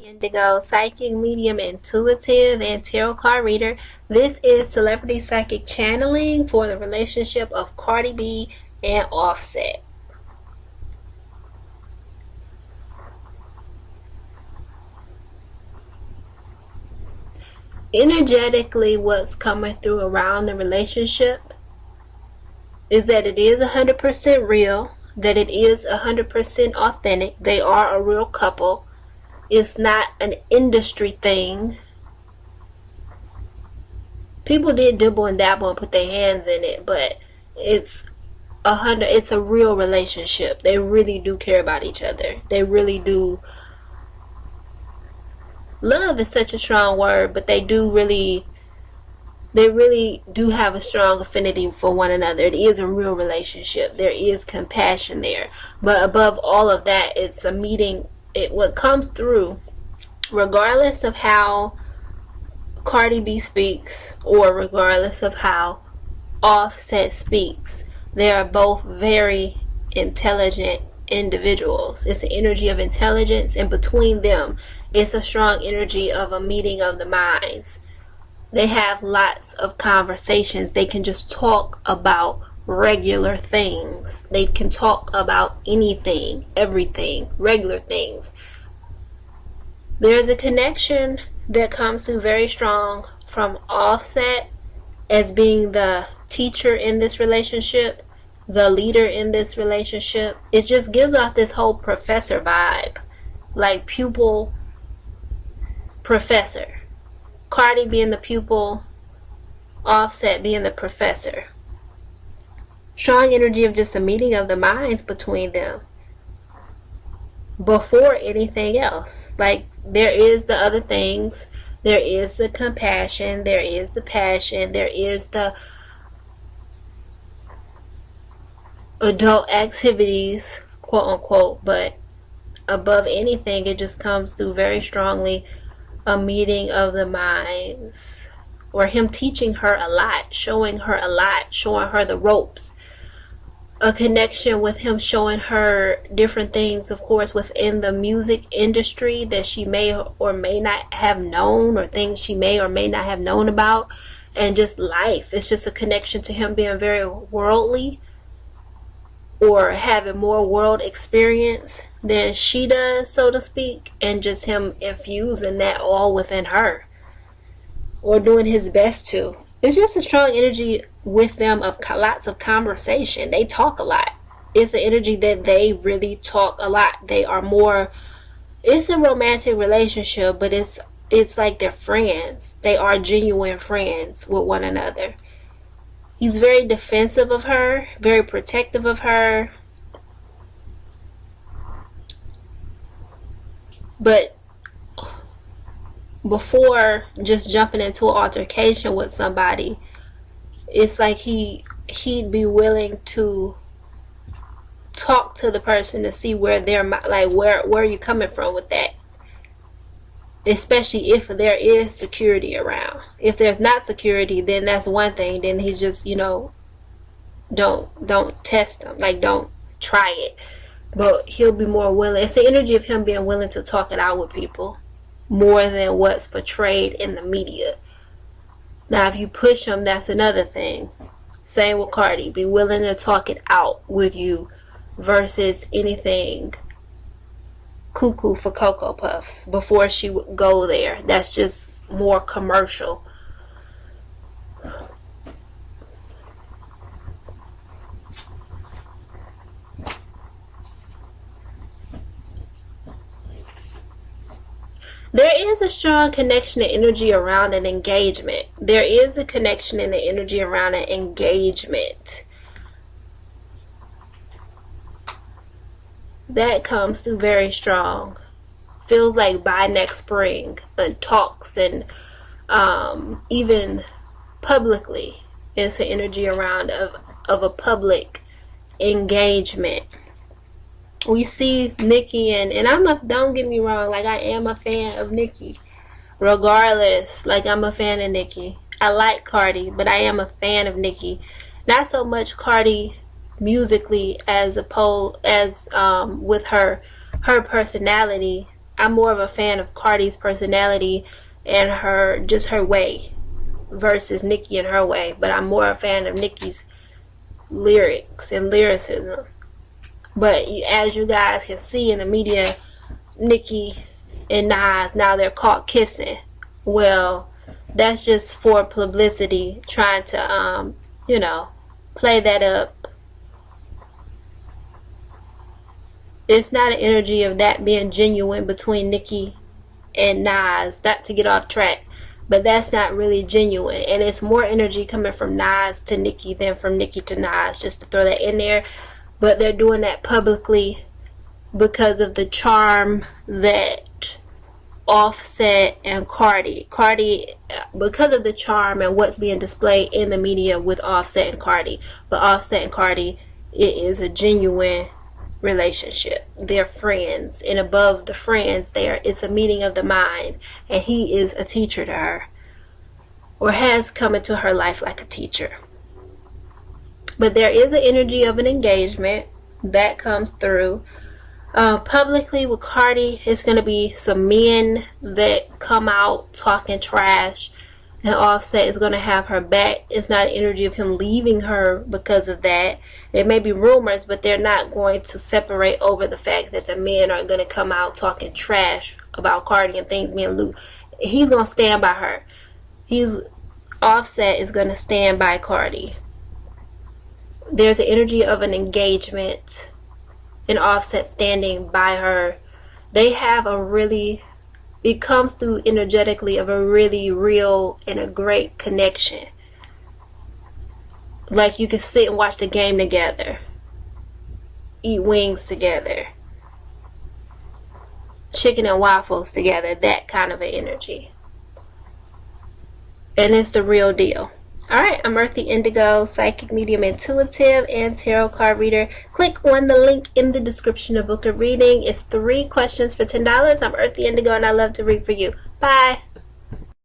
Indigo, psychic, medium, intuitive, and tarot card reader. This is celebrity psychic channeling for the relationship of Cardi B and Offset. Energetically, what's coming through around the relationship is that it is 100% real, that it is 100% authentic. They are a real couple. It's not an industry thing. People did dibble and dabble and put their hands in it, but it's a real relationship. They really do care about each other. They really do. Love is such a strong word, but they really do have a strong affinity for one another. It is a real relationship. There is compassion there. But above all of that, it's a meeting. What comes through, regardless of how Cardi B speaks or regardless of how Offset speaks, they are both very intelligent individuals. It's an energy of intelligence, and between them, it's a strong energy of a meeting of the minds. They have lots of conversations. They can just talk about regular things. They can talk about anything, everything, regular things. There's a connection that comes through very strong from Offset as being the teacher in this relationship, the leader in this relationship. It just gives off this whole professor vibe, like pupil professor. Cardi being the pupil, Offset being the professor. Strong energy of just a meeting of the minds between them before anything else. Like, there is the other things. There is the compassion. There is the passion. There is the adult activities, quote unquote. But above anything, it just comes through very strongly a meeting of the minds, or him teaching her a lot, showing her a lot, showing her the ropes. A connection with him showing her different things, of course, within the music industry that she may or may not have known, or things she may or may not have known about, and just life. It's just a connection to him being very worldly, or having more world experience than she does, so to speak, and just him infusing that all within her, or doing his best to. It's just a strong energy with them of lots of conversation. They talk a lot. It's an energy that they really talk a lot. They are more, it's a romantic relationship, but it's like they're friends. They are genuine friends with one another. He's very defensive of her, very protective of her. But before just jumping into an altercation with somebody, it's like he'd be willing to talk to the person to see where they're, like, where are you coming from with that, especially if there is security around. If there's not security, then that's one thing. Then he just, don't test them, like, don't try it. But he'll be more willing. It's the energy of him being willing to talk it out with people more than what's portrayed in the media. Now, if you push him, that's another thing. Same with Cardi. Be willing to talk it out with you versus anything cuckoo for Cocoa Puffs before she would go there. That's just more commercial. There is a strong connection and energy around an engagement. There is a connection and the energy around an engagement. That comes through very strong. Feels like by next spring. And talks and even publicly. It's an energy around of a public engagement. We see Nicki and don't get me wrong, like, I am a fan of Nicki. Regardless, like, I'm a fan of Nicki. I like Cardi, but I am a fan of Nicki. Not so much Cardi musically as opposed as with her personality I'm more of a fan of Cardi's personality and her way versus Nicki and her way. But I'm more a fan of Nicki's lyrics and lyricism. But as you guys can see in the media, Nicki and Nas, now they're caught kissing. Well, that's just for publicity, trying to play that up. It's not an energy of that being genuine between Nicki and Nas. Not to get off track, but that's not really genuine, and it's more energy coming from Nas to Nicki than from Nicki to Nas, just to throw that in there. But they're doing that publicly because of the charm that Offset and Cardi, because of the charm and what's being displayed in the media with Offset and Cardi. But Offset and Cardi, it is a genuine relationship. They're friends, and above the friends, it's a meeting of the mind, and he is a teacher to her, or has come into her life like a teacher. But there is an energy of an engagement that comes through. Publicly with Cardi, it's going to be some men that come out talking trash, and Offset is going to have her back. It's not an energy of him leaving her because of that. There may be rumors, but they're not going to separate over the fact that the men are going to come out talking trash about Cardi and things being loose. He's going to stand by her. Offset is going to stand by Cardi. There's an energy of an engagement, and Offset standing by her. They have it comes through energetically of a really real and a great connection. Like you can sit and watch the game together, eat wings together, chicken and waffles together, that kind of an energy. And it's the real deal. Alright, I'm Earthy Indigo, psychic medium intuitive, and tarot card reader. Click on the link in the description to book a reading. It's 3 questions for $10. I'm Earthy Indigo, and I love to read for you. Bye.